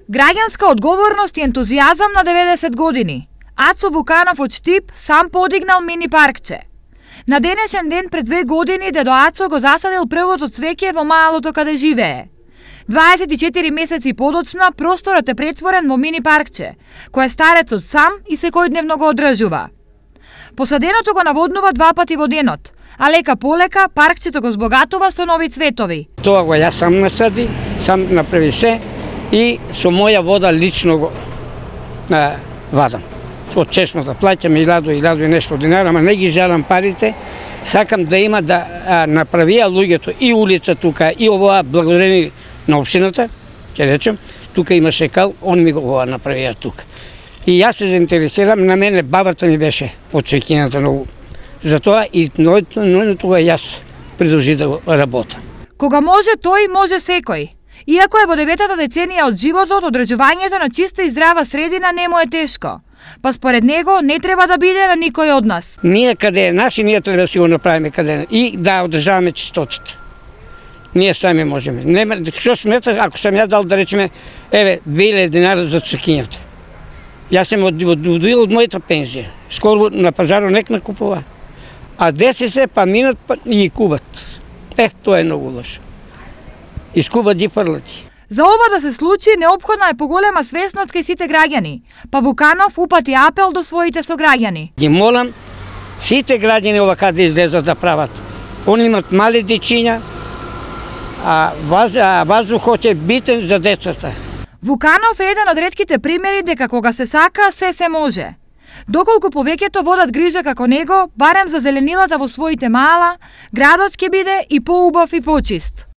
Граѓанска одговорност и ентузијазам на 90 години. Ацо Вуканов од Штип сам подигнал мини паркче. На денешен ден пред 2 години дедо Ацо го засадил првото цвеќе во малото каде живее. 24 месеци подоцна просторот е претворен во мини паркче, кое старецот сам и секојдневно го одржува. Посаденото го наводнува 2 пати во денот, а лека полека паркчето го збогатува со нови цветови. Тоа го јас сам насади, сам направи се и со моја вода лично го вадам. Од чешната плаќам 1000 и нешто динара, ама не ги жалам парите. Сакам да има да направија луѓето и улица тука и овоа благодарени на општината, ќе речем, тука имаше кал, он ми го направија тука. И јас се заинтересирам, на мене бабата ми беше од цвеќињата многу. Затоа и тоа јас придружи да работам. Кога може тој, може секој. Иако е во 9-та деценија од животот, одржувањето на чиста и здрава средина не му е тешко. Па според него не треба да биде на никој од нас. Ние каде е наши, ние треба да си го направиме каде и да одржаваме чистотата. Ние сами можеме. Нема што смета ако сам ја дал да речеме 2000 динара за цвеќињата. Јас сум одвоил од мојата пензија. Скоро на пазарот нек накупува. А деси се па минат и кубат. Тоа е многу лошо. Искубат ги фрлати. За ова да се случи, неопходна е поголема свесност кај сите граѓани, па Вуканов упати апел до своите сограѓани. Ги молам сите граѓани овака да излезат да прават. Они имат мали дечиња, а ваздухот е битен за децата. Вуканов е еден од ретките примери дека кога се сака, се може. Доколку повеќето водат грижа како него, барем за зеленилата во своите мала, градот ќе биде и поубав и почист.